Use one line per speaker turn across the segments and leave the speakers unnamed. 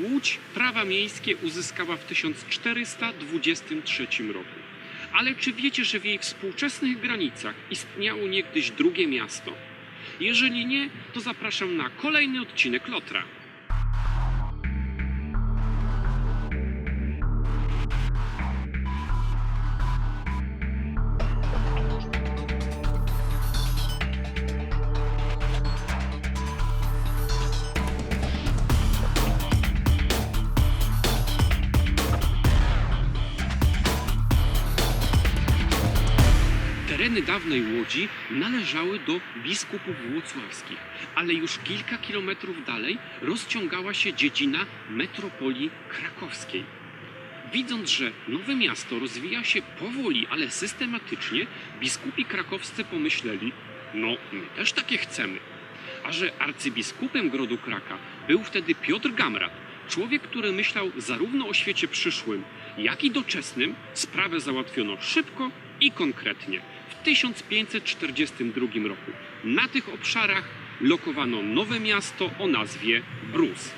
Łódź prawa miejskie uzyskała w 1423 roku. Ale czy wiecie, że w jej współczesnych granicach istniało niegdyś drugie miasto? Jeżeli nie, to zapraszam na kolejny odcinek Lotra. Tereny dawnej Łodzi należały do biskupów włocławskich, ale już kilka kilometrów dalej rozciągała się dziedzina metropolii krakowskiej. Widząc, że nowe miasto rozwija się powoli, ale systematycznie, biskupi krakowscy pomyśleli, no my też takie chcemy. A że arcybiskupem Grodu Kraka był wtedy Piotr Gamrat, człowiek, który myślał zarówno o świecie przyszłym, jak i doczesnym, sprawę załatwiono szybko i konkretnie. W 1542 roku na tych obszarach lokowano nowe miasto o nazwie Brus.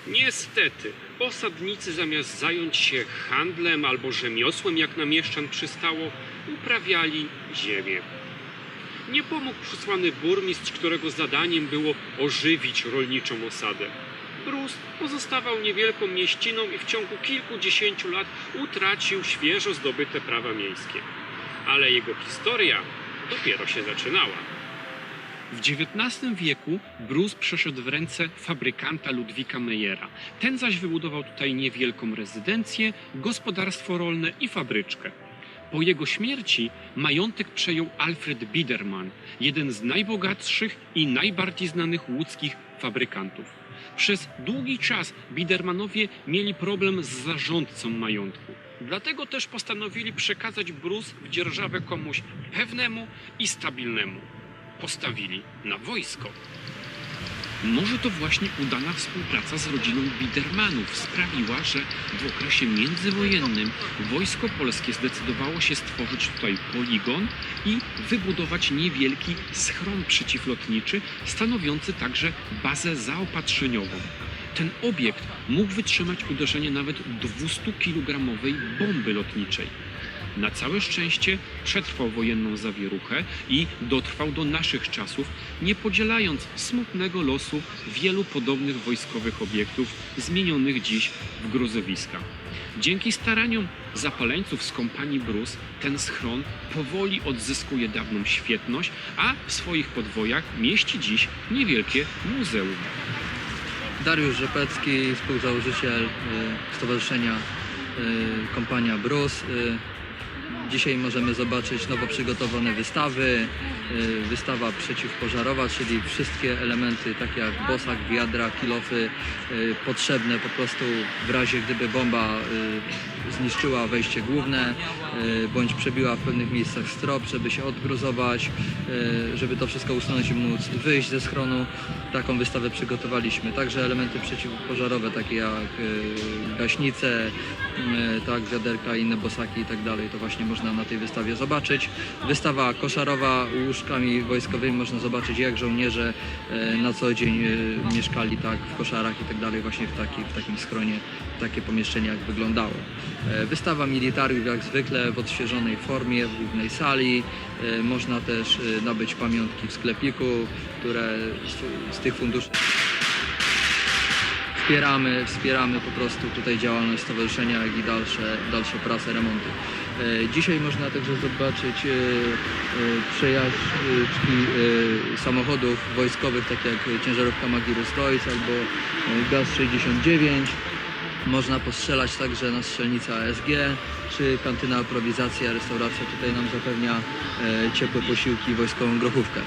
Niestety, osadnicy zamiast zająć się handlem albo rzemiosłem, jak na mieszczan przystało, uprawiali ziemię. Nie pomógł przysłany burmistrz, którego zadaniem było ożywić rolniczą osadę. Brus pozostawał niewielką mieściną i w ciągu kilkudziesięciu lat utracił świeżo zdobyte prawa miejskie. Ale jego historia dopiero się zaczynała. W XIX wieku Brus przeszedł w ręce fabrykanta Ludwika Meyera. Ten zaś wybudował tutaj niewielką rezydencję, gospodarstwo rolne i fabryczkę. Po jego śmierci majątek przejął Alfred Biedermann, jeden z najbogatszych i najbardziej znanych łódzkich fabrykantów. Przez długi czas Biedermannowie mieli problem z zarządcą majątku. Dlatego też postanowili przekazać Brus w dzierżawę komuś pewnemu i stabilnemu. Postawili na wojsko. Może to właśnie udana współpraca z rodziną Biedermannów sprawiła, że w okresie międzywojennym wojsko polskie zdecydowało się stworzyć tutaj poligon i wybudować niewielki schron przeciwlotniczy, stanowiący także bazę zaopatrzeniową. Ten obiekt mógł wytrzymać uderzenie nawet 200-kilogramowej bomby lotniczej. Na całe szczęście przetrwał wojenną zawieruchę i dotrwał do naszych czasów, nie podzielając smutnego losu wielu podobnych wojskowych obiektów zmienionych dziś w gruzowiska. Dzięki staraniom zapaleńców z kompanii Brus ten schron powoli odzyskuje dawną świetność, a w swoich podwojach mieści dziś niewielkie muzeum.
Dariusz Rzepecki, współzałożyciel Stowarzyszenia Kompania Brus. Dzisiaj możemy zobaczyć nowo przygotowane wystawy. Wystawa przeciwpożarowa, czyli wszystkie elementy takie jak bosak, wiadra, kilofy potrzebne po prostu w razie gdyby bomba zniszczyła wejście główne bądź przebiła w pewnych miejscach strop, żeby się odgruzować, żeby to wszystko usunąć i móc wyjść ze schronu. Taką wystawę przygotowaliśmy. Także elementy przeciwpożarowe takie jak gaśnice, tak, wiaderka, inne bosaki i tak dalej. To właśnie można na tej wystawie zobaczyć. Wystawa koszarowa łóżkami wojskowymi, można zobaczyć jak żołnierze na co dzień mieszkali tak w koszarach i tak dalej, właśnie w takim schronie takie pomieszczenia jak wyglądało. Wystawa militariów jak zwykle w odświeżonej formie, w głównej sali. Można też nabyć pamiątki w sklepiku, które z tych funduszy wspieramy po prostu tutaj działalność stowarzyszenia, jak i dalsze prace, remonty. Dzisiaj można także zobaczyć przejażdżki samochodów wojskowych, takie jak ciężarówka Magirus-Deutz albo Gaz-69. Można postrzelać także na strzelnica ASG, czy kantyna aprowizacja, restauracja tutaj nam zapewnia ciepłe posiłki i wojskową grochówkę.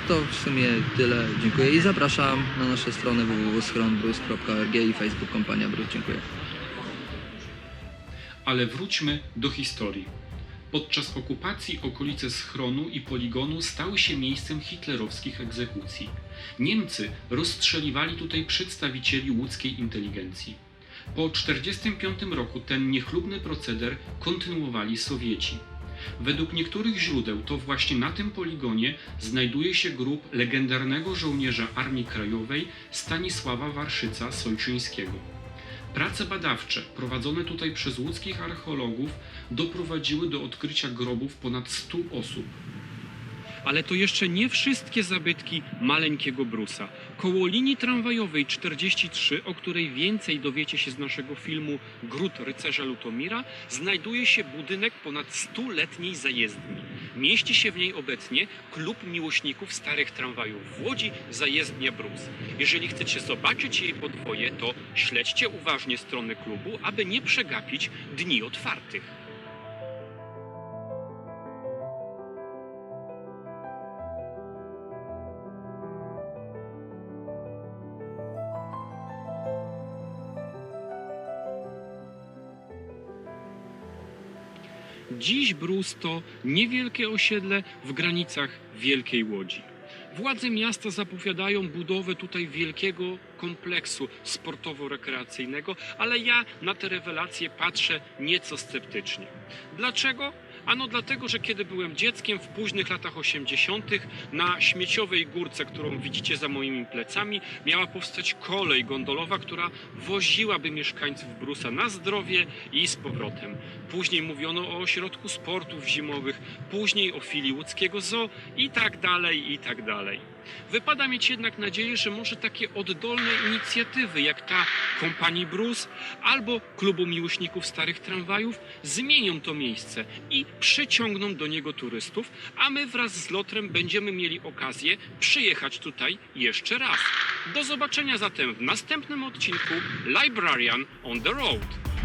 To w sumie tyle. Dziękuję i zapraszam na nasze strony www.schronbrus.org i Facebook Kompania Brus. Dziękuję.
Ale wróćmy do historii. Podczas okupacji okolice schronu i poligonu stały się miejscem hitlerowskich egzekucji. Niemcy rozstrzeliwali tutaj przedstawicieli łódzkiej inteligencji. Po 1945 roku ten niechlubny proceder kontynuowali Sowieci. Według niektórych źródeł to właśnie na tym poligonie znajduje się grób legendarnego żołnierza Armii Krajowej Stanisława Warszyca-Sojczyńskiego. Prace badawcze prowadzone tutaj przez łódzkich archeologów doprowadziły do odkrycia grobów ponad 100 osób. Ale to jeszcze nie wszystkie zabytki maleńkiego Brusa. Koło linii tramwajowej 43, o której więcej dowiecie się z naszego filmu Gród rycerza Lutomira, znajduje się budynek ponad 100-letniej zajezdni. Mieści się w niej obecnie klub miłośników starych tramwajów w Łodzi, zajezdnia Brus. Jeżeli chcecie zobaczyć jej podwoje, to śledźcie uważnie strony klubu, aby nie przegapić dni otwartych. Dziś Brus to niewielkie osiedle w granicach Wielkiej Łodzi. Władze miasta zapowiadają budowę tutaj wielkiego kompleksu sportowo-rekreacyjnego, ale ja na te rewelacje patrzę nieco sceptycznie. Dlaczego? Ano dlatego, że kiedy byłem dzieckiem w późnych latach 80. na śmieciowej górce, którą widzicie za moimi plecami, miała powstać kolej gondolowa, która woziłaby mieszkańców Brusa na zdrowie i z powrotem. Później mówiono o ośrodku sportów zimowych, później o filii łódzkiego zoo i tak dalej, i tak dalej. Wypada mieć jednak nadzieję, że może takie oddolne inicjatywy jak ta kompanii Brus albo klubu miłośników starych tramwajów zmienią to miejsce i przyciągną do niego turystów, a my wraz z Lotrem będziemy mieli okazję przyjechać tutaj jeszcze raz. Do zobaczenia zatem w następnym odcinku Librarian on the Road.